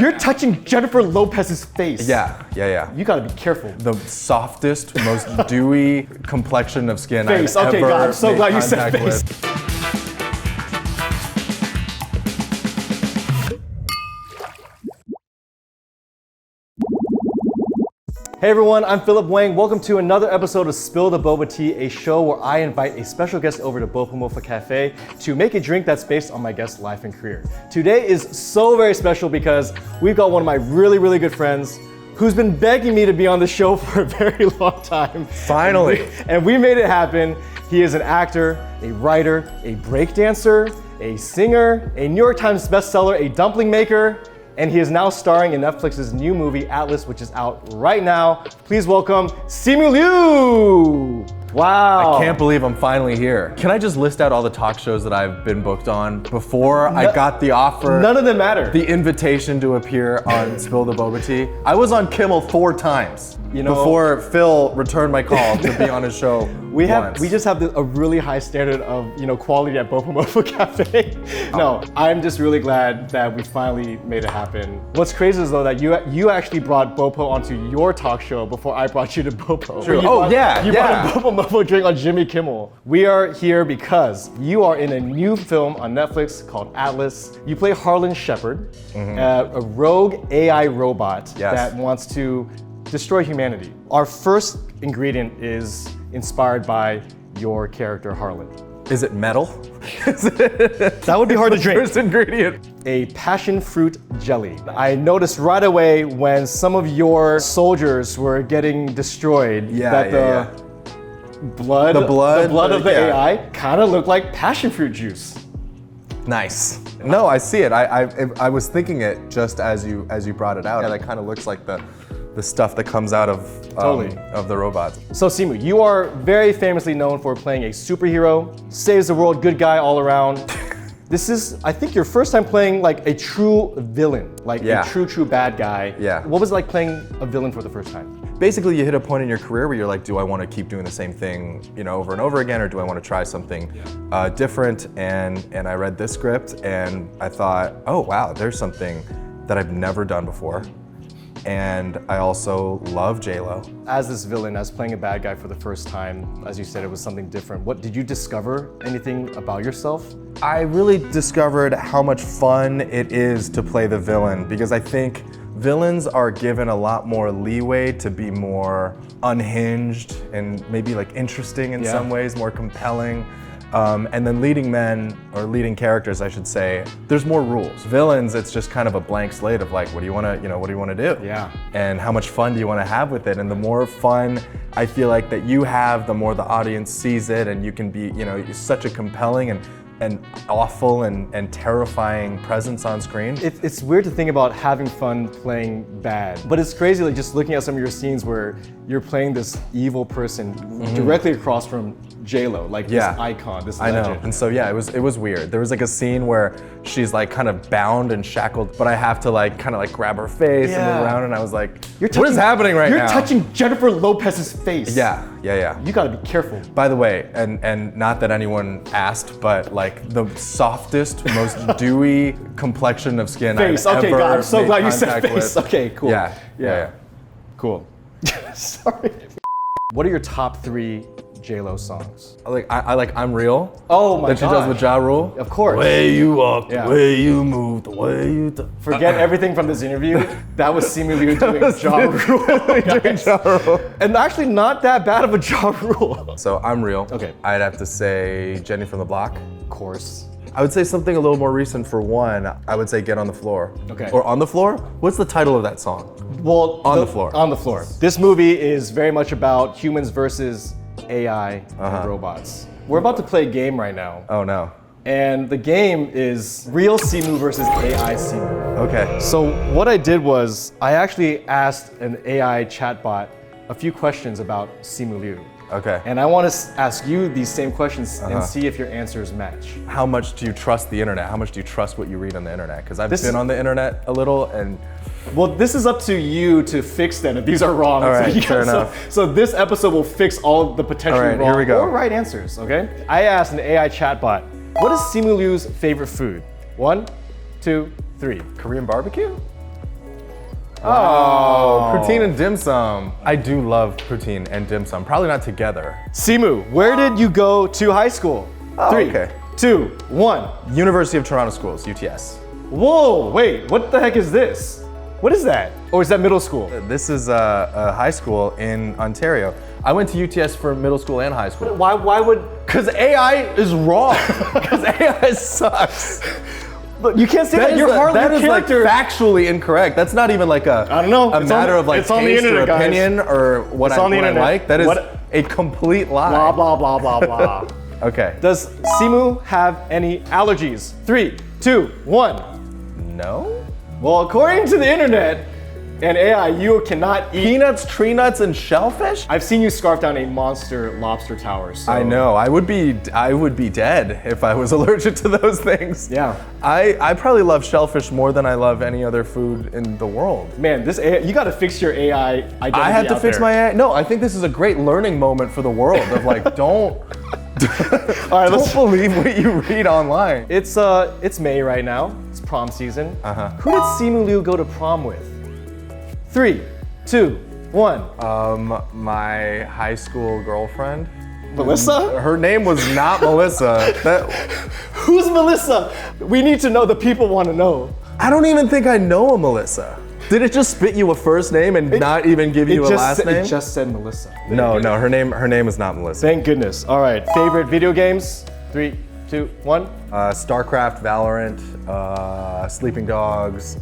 You're touching Jennifer Lopez's face. Yeah. You gotta be careful. The softest, most dewy complexion of skin Face. I've Okay, ever God, I'm so made glad you said contact face. with. Hey everyone, I'm Philip Wang. Welcome to another episode of Spill the Boba Tea, a show where I invite a special guest over to Boba Mofa Cafe to make a drink that's based on my guest's life and career. Today is so very special because we've got one of my really good friends who's been begging me to be on the show for a very long time. Finally. And we made it happen. He is an actor, a writer, a breakdancer, a singer, a New York Times bestseller, a dumpling maker, and he is now starring in Netflix's new movie, Atlas, which is out right now. Please welcome Simu Liu! Wow. I can't believe I'm finally here. Can I just list out all the talk shows that I've been booked on before I got the offer? None of them matter. The invitation to appear on Spill the Boba Tea. I was on Kimmel 4 times before Phil returned my call to be on his show. We just have a really high standard of quality at Boba Mofa Cafe. No, I'm just really glad that we finally made it happen. What's crazy is though that you actually brought Bopo onto your talk show before I brought you to Bopo. True. You brought a Bopo Mofa drink on Jimmy Kimmel. We are here because you are in a new film on Netflix called Atlas. You play Harlan Shepard, a rogue AI robot that wants to destroy humanity. Our first ingredient is inspired by your character Harlan. Is it metal? That would be hard to drink. First ingredient. A passion fruit jelly. I noticed right away when some of your soldiers were getting destroyed that the blood of the AI kind of looked like passion fruit juice. Nice. No, I see it. I was thinking it just as you brought it out. Yeah, that kind of looks like the stuff that comes out of the robots. So Simu, you are very famously known for playing a superhero, saves the world, good guy all around. This is, I think, your first time playing like a true villain, like a true bad guy. Yeah. What was it like playing a villain for the first time? Basically, you hit a point in your career where you're like, do I want to keep doing the same thing, over and over again, or do I want to try something different? And I read this script and I thought, oh wow, there's something that I've never done before. And I also love J-Lo. As this villain, as playing a bad guy for the first time, as you said, it was something different. What did you discover anything about yourself? I really discovered how much fun it is to play the villain, because I think villains are given a lot more leeway to be more unhinged and maybe like interesting in some ways, more compelling. And then leading men, or leading characters, I should say, there's more rules. Villains, it's just kind of a blank slate of like, what do you want to do? Yeah. And how much fun do you want to have with it? And the more fun I feel like that you have, the more the audience sees it, and you can be, you're such a compelling and awful and terrifying presence on screen. It's weird to think about having fun playing bad, but it's crazy like just looking at some of your scenes where you're playing this evil person directly across from J-Lo, like this icon, this legend. I know, and so it was weird. There was like a scene where she's like kind of bound and shackled, but I have to like kind of like grab her face and move around, and I was like, what is happening right now? You're touching Jennifer Lopez's face. Yeah. You gotta be careful. By the way, and not that anyone asked, but like the softest, most dewy complexion of skin face. I've Okay, ever God, I'm so made glad you said contact face. with. Okay, cool. Yeah. Cool. Sorry. What are your top 3 J-Lo songs? I like I'm Real. Oh my god. That she does with Ja Rule. Of course. The way you walk, the way you move, the way you Forget everything from this interview. That was Simu Liu doing Ja Rule. And actually not that bad of a Ja Rule. So I'm Real. Okay. I'd have to say Jenny from the Block. Of course. I would say something a little more recent for one. I would say Get on the Floor. Okay. Or On the Floor? What's the title of that song? Well, On the Floor. On the Floor. This movie is very much about humans versus AI and robots. We're about to play a game right now. Oh no. And the game is real Simu versus AI Simu. Okay. So what I did was I actually asked an AI chatbot a few questions about Simu Liu. Okay. And I want to ask you these same questions and see if your answers match. How much do you trust the internet? How much do you trust what you read on the internet? Because I've been on the internet a little, and well, this is up to you to fix them if these are wrong. All right, fair enough. So this episode will fix all the potentially wrong here we go. or right answers, okay? I asked an AI chatbot, what is Simu Liu's favorite food? 1, 2, 3. Korean barbecue? Oh, poutine and dim sum. I do love poutine and dim sum. Probably not together. Simu, where did you go to high school? Oh, 3, okay. 2, 1. University of Toronto Schools, UTS. Whoa, wait, what the heck is this? What is that? Or is that middle school? This is a high school in Ontario. I went to UTS for middle school and high school. Why would? Because AI is wrong. Because AI sucks. But you can't say that. You're hardly that a is like character. factually incorrect. That's not even like a I don't know. a It's matter on- of like it's on the taste or internet, guys. opinion or what It's I, on the what I internet. like. That is What- a complete lie. Blah blah blah blah blah. Okay. Does Simu have any allergies? 3, 2, 1. No? Well, according to the internet and AI, you cannot eat. Peanuts, tree nuts, and shellfish? I've seen you scarf down a monster lobster tower. So. I know. I would be dead if I was allergic to those things. Yeah. I probably love shellfish more than I love any other food in the world. Man, this AI, you got to fix your AI identity. I had to out fix there. my AI. No, I think this is a great learning moment for the world of like, don't All right, don't believe what you read online. It's May right now. It's prom season. Who did Simu Liu go to prom with? 3, 2, 1. My high school girlfriend. Melissa? Her name was not Melissa. Who's Melissa? We need to know. The people want to know. I don't even think I know a Melissa. Did it just spit you a first name and not even give you a last name? It just said Melissa. No, her name is not Melissa. Thank goodness. All right. Favorite video games? 3, 2, 1. StarCraft, Valorant, Sleeping Dogs,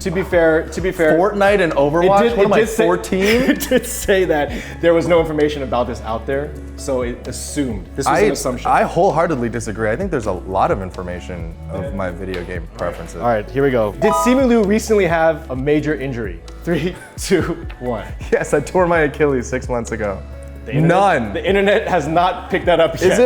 To be fair, Fortnite and Overwatch. What am I, 14? It did say that there was no information about this out there, so it assumed. This was an assumption. I wholeheartedly disagree. I think there's a lot of information of my video game preferences. All right, here we go. Did Simu Liu recently have a major injury? 3, 2, 1. Yes, I tore my Achilles 6 months ago. The internet- None. The internet has not picked that up yet.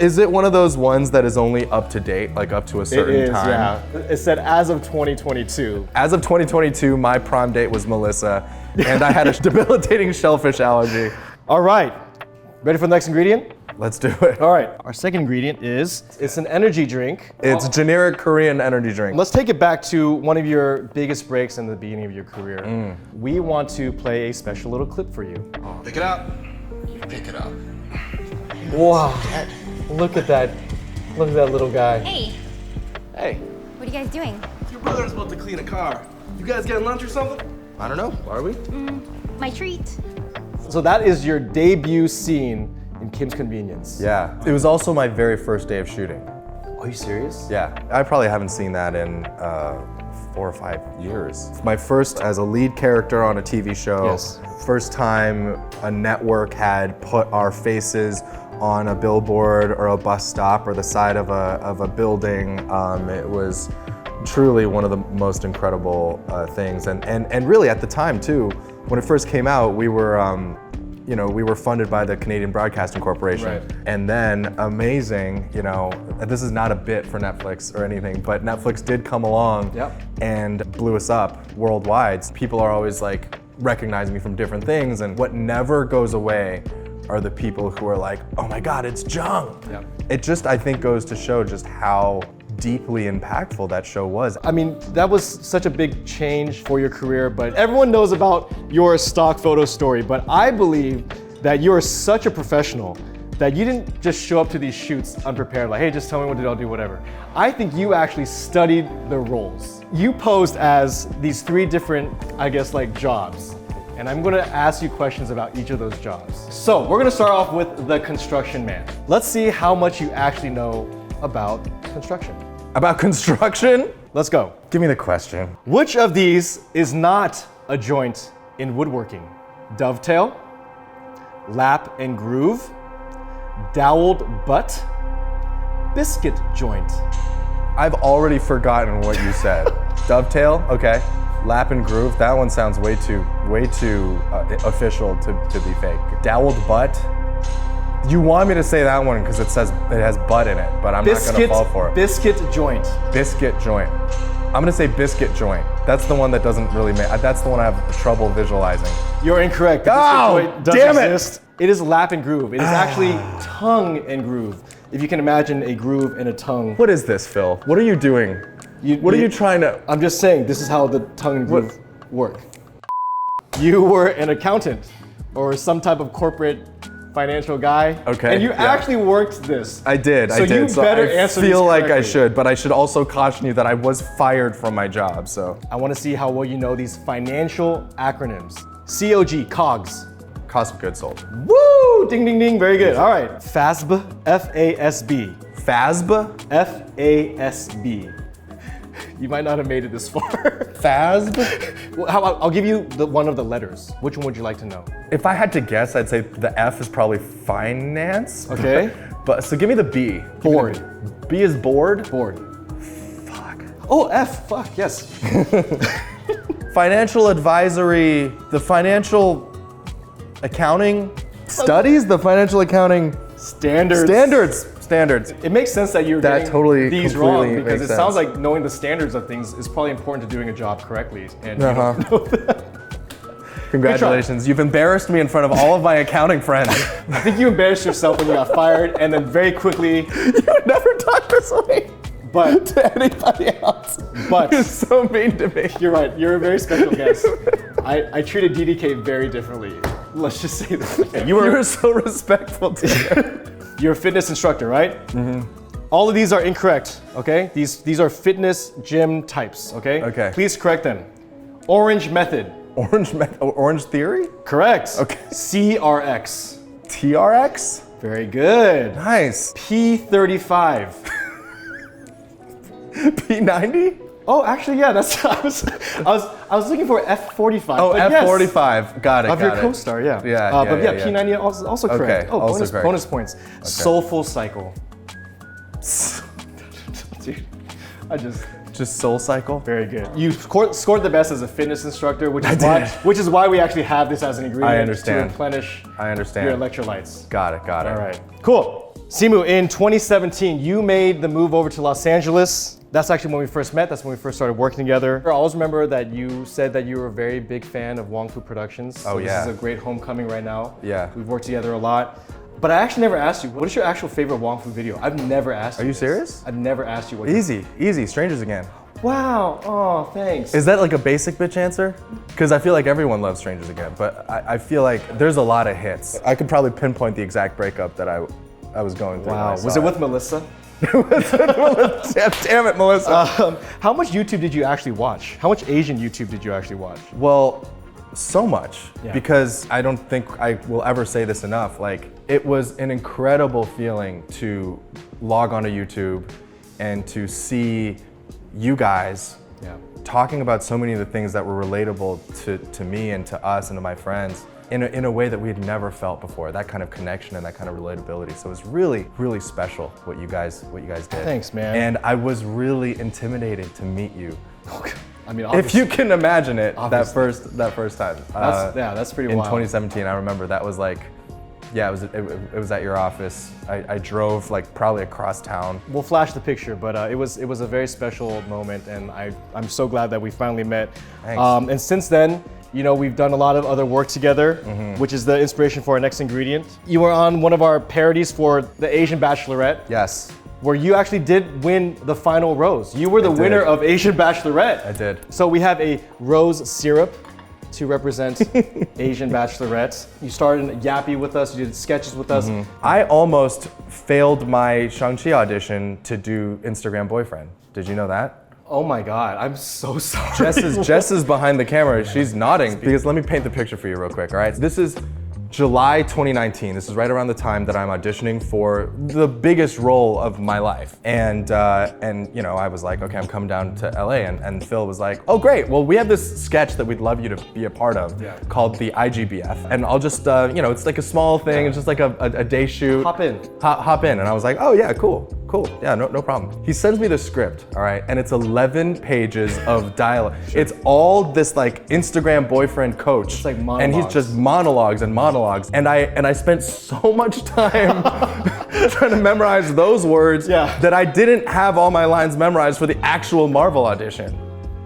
Is it one of those ones that is only up to date, like up to a It certain is, time? yeah. It said as of 2022. As of 2022, my prom date was Melissa, and I had a debilitating shellfish allergy. All right, ready for the next ingredient? Let's do it. All right, our second ingredient it's an energy drink. It's generic Korean energy drink. Let's take it back to one of your biggest breaks in the beginning of your career. We want to play a special little clip for you. Pick it up. Pick it up. Wow, look at that. Look at that little guy. Hey, Hey. what are you guys doing? Your brother's about to clean a car. You guys getting lunch or something? I don't know. Are we? My treat. So that is your debut scene in Kim's Convenience. Yeah. It was also my very first day of shooting. Are you serious? Yeah. I probably haven't seen that in 4 or 5 years. It's my first as a lead character on a TV show. Yes. First time a network had put our faces on a billboard or a bus stop or the side of a building. It was truly one of the most incredible things. And really at the time too, when it first came out, we were we were funded by the Canadian Broadcasting Corporation. Right. And then amazing, this is not a bit for Netflix or anything, but Netflix did come along and blew us up worldwide. People are always like recognizing me from different things, and what never goes away are the people who are like, oh my God, it's Jung. Yep. It just, I think, goes to show just how deeply impactful that show was. I mean, that was such a big change for your career, but everyone knows about your stock photo story. But I believe that you're such a professional that you didn't just show up to these shoots unprepared, like, hey, just tell me what to do, I'll do whatever. I think you actually studied the roles. You posed as these 3 different, I guess, like jobs. And I'm gonna ask you questions about each of those jobs. So we're gonna start off with the construction man. Let's see how much you actually know about construction. About construction? Let's go. Give me the question. Which of these is not a joint in woodworking? Dovetail, lap and groove, doweled butt, biscuit joint. I've already forgotten what you said. Dovetail, okay. Lap and groove, that one sounds way too official to be fake. Doweled butt. You want me to say that one because it has butt in it, but I'm not gonna fall for it. Biscuit joint. Biscuit joint. I'm gonna say biscuit joint. That's the one that doesn't really make. That's the one I have trouble visualizing. You're incorrect. The Oh, biscuit joint does damn it. exist. It is lap and groove. It is actually tongue and groove. If you can imagine a groove and a tongue. What is this, Phil? What are you doing? What are you trying to? I'm just saying, this is how the tongue and groove work. You were an accountant or some type of corporate financial guy. Okay, And you yeah. actually worked this. I did. So you better I answer feel these like I correctly. should, but I should also caution you that I was fired from my job. So I want to see how well you know these financial acronyms. COG, COGS. cost of goods sold. Woo! Ding, ding, ding. Very good. All right. FASB, F-A-S-B. FASB? F-A-S-B. You might not have made it this far. FASB? Well, how about, I'll give you one of the letters. Which one would you like to know? If I had to guess, I'd say the F is probably finance. Okay. But so give me the B. Board. B is board. Board. Fuck. Oh, F. Fuck, yes. Financial advisory, the financial accounting studies, the financial accounting Standards. standards. It makes sense that you're That getting totally, these wrong completely because it makes sounds sense. like knowing the standards of things is probably important to doing a job correctly. And you Uh-huh. don't know that. Congratulations, you've embarrassed me in front of all of my accounting friends. I think you embarrassed yourself when you got fired, and then very quickly, You would never talk this way but to anybody else. But- You're so mean to me. you're right, you're a very special guest. I treated DDK very differently. Let's just say that. You were so respectful to me. You're a fitness instructor, right? Mm-hmm. All of these are incorrect, okay? These are fitness gym types, okay? Okay. Please correct them. Orange method, Orange theory? correct. Okay. CRX, TRX? very good. Nice. P35. P90? Oh, actually, yeah, that's I was looking for F45. Oh, but yes, F45. Got it. of got your it. co-star, yeah. Yeah, But yeah, yeah, P90 also correct. Okay, Oh, also bonus, correct. bonus points. Soulful cycle. Dude, I just Just Soul Cycle? very good. You scored the best as a fitness instructor, which is I did. why we actually have this as an ingredient to understand. replenish I understand. your electrolytes. Got it. All right, cool. Simu, in 2017, you made the move over to Los Angeles. That's actually when we first met. That's when we first started working together. I always remember that you said that you were a very big fan of Wong Fu Productions. Oh, So yeah. This is a great homecoming right now. Yeah. We've worked together a lot. But I actually never asked you, what is your actual favorite Wong Fu video? I've never asked you. Are you this. serious? I've never asked you what. Easy. Strangers Again. Wow. Oh, thanks. Is that like a basic bitch answer? Because I feel like everyone loves Strangers Again, but I feel like there's a lot of hits. I could probably pinpoint the exact breakup that I was going through. when I Wow. saw Was it with Melissa? Damn it, Melissa. How much YouTube did you actually watch? How much Asian YouTube did you actually watch? Well, so much, Yeah. because I don't think I will ever say this enough. Like, it was an incredible feeling to log onto YouTube and to see you guys Yeah. talking about so many of the things that were relatable to me and to us and to my friends in a way that we had never felt before. That kind of connection and that kind of relatability. So it was really, really special what you guys did. Thanks, man. And I was really intimidated to meet you. I mean, If you can imagine it, Obviously. that first time. that's pretty in wild. 2017, I remember that was like, yeah, it was at your office. I drove like probably across town. We'll flash the picture, but it was a very special moment, and I'm so glad that we finally met. Thanks. And since then, you know, we've done a lot of other work together, Mm-hmm. which is the inspiration for our next ingredient. You were on one of our parodies for the Asian Bachelorette, Yes, where you actually did win the final rose. You were the did. winner of Asian Bachelorette. I did. So we have a rose syrup to represent Asian Bachelorette. You started in Yappy with us, you did sketches with us. I almost failed my Shang-Chi audition to do Instagram Boyfriend. Did you know that? Oh my God, I'm so sorry. Jess is behind the camera. She's nodding because let me paint the picture for you real quick, all right? This is July 2019. This is right around the time that I'm auditioning for the biggest role of my life. And you know, I was like, okay, I'm coming down to LA, and Phil was like, oh great, well we have this sketch that we'd love you to be a part of called the IGBF. And I'll just, you know, it's like a small thing, it's just like a day shoot. Hop in. Hop in. And I was like, oh yeah, cool. Yeah, no problem. He sends me the script, all right, and it's 11 pages of dialogue. It's all this like Instagram boyfriend coach. It's like and he's monologues. just monologues and monologues. And I spent so much time trying to memorize those words that I didn't have all my lines memorized for the actual Marvel audition.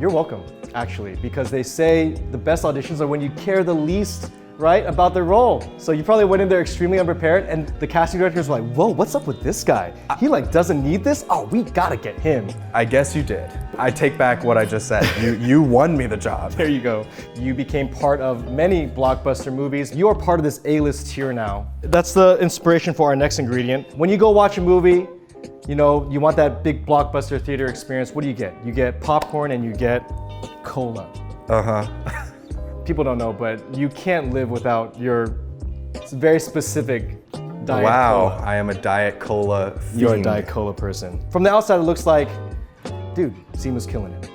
You're welcome, actually, because they say the best auditions are when you care the least right, about their role. So you probably went in there extremely unprepared, and the casting directors were like, whoa, what's up with this guy? He like doesn't need this? Oh, we gotta get him. I guess you did. I take back what I just said. You won me the job. There you go. You became part of many blockbuster movies. You are part of this A-list tier now. That's the inspiration for our next ingredient. When you go watch a movie, you know, you want that big blockbuster theater experience. What do you get? You get popcorn and you get cola. People don't know, but you can't live without your very specific Diet Wow, Cola. I am a Diet Cola fiend. You're a Diet Cola person. From the outside, it looks like, dude, Simu's killing it.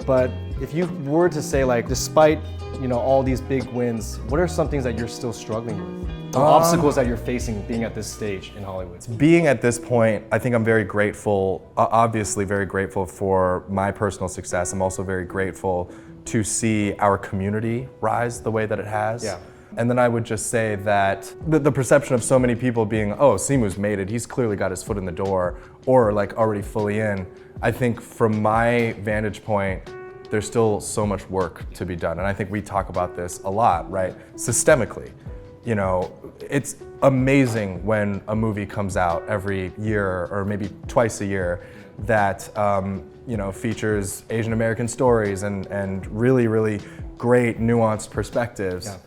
But if you were to say, like, despite, you know, all these big wins, what are some things that you're still struggling with? Or obstacles that you're facing being at this stage in Hollywood? Being at this point, I think I'm very grateful, obviously very grateful for my personal success. I'm also very grateful to see our community rise the way that it has. Yeah. And then I would just say that the perception of so many people being, oh, Simu's made it, he's clearly got his foot in the door, or like already fully in. I think from my vantage point, there's still so much work to be done. And I think we talk about this a lot, right? Systemically. You know, it's amazing when a movie comes out every year or maybe twice a year that you know, features Asian American stories and really, really great nuanced perspectives. Yeah.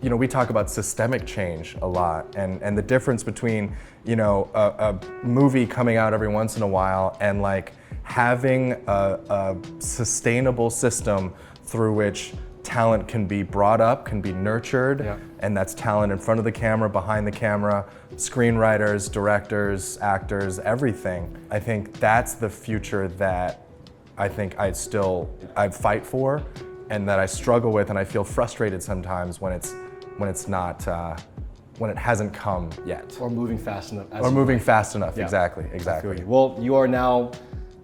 You know, we talk about systemic change a lot and the difference between, you know, a movie coming out every once in a while and like having a sustainable system through which talent can be brought up, can be nurtured, Yeah. and that's talent in front of the camera, behind the camera, screenwriters, directors, actors, everything. I think that's the future that I think I fight for, and that I struggle with, and I feel frustrated sometimes when it's not, when it hasn't come yet. Or moving fast enough. Or moving fast enough, Yeah. exactly. Well, you are now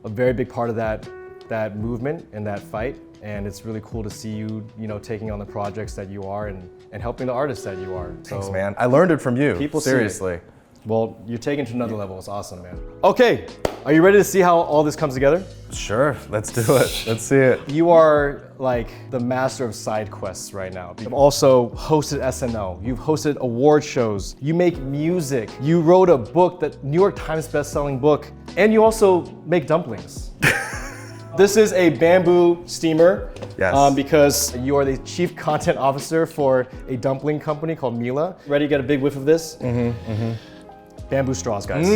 a very big part of that movement and that fight, and it's really cool to see you, you know, taking on the projects that you are and helping the artists that you are. Thanks, man. I learned it from you, People see it. seriously. Well, you're taking it to another level. It's awesome, man. Okay, are you ready to see how all this comes together? Sure, let's do it. Let's see it. You are like the master of side quests right now. You've also hosted SNL. You've hosted award shows. You make music. You wrote a book, that New York Times best-selling book, and you also make dumplings. This is a bamboo steamer. Yes. Because you are the chief content officer for a dumpling company called Mila. Ready to get a big whiff of this? Bamboo straws, guys.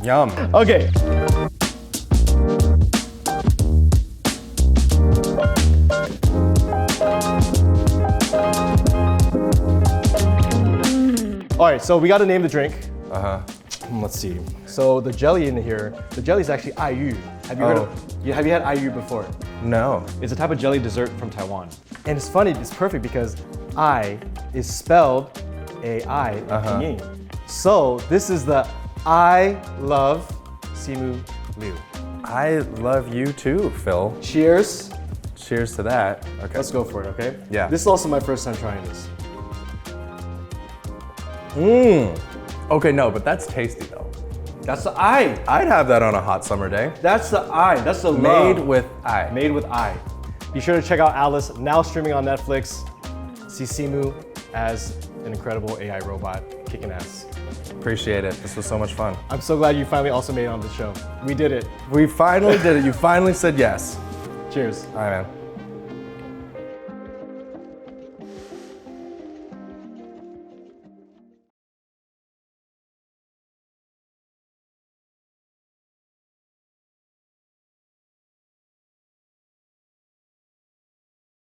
Yum. Okay. All right, so we got to name the drink. Let's see. So the jelly in here, the jelly is actually aiyu. Have you heard of? Have you had aiyu before? No. It's a type of jelly dessert from Taiwan. And it's funny, it's perfect because I is spelled A-I in Pinyin. So this is the I love Simu Liu. I love you too, Phil. Cheers. Cheers to that. Okay. Let's go for it, okay? Yeah. This is also my first time trying this. Okay, no, but that's tasty though. That's the I. I'd have that on a hot summer day. That's the I. That's the Made love. with I. Made with I. Be sure to check out Atlas, now streaming on Netflix. See Simu as an incredible AI robot kicking ass. Appreciate it. This was so much fun. I'm so glad you finally also made it on the show. We did it. We finally did it. You finally said yes. Cheers. All right, man.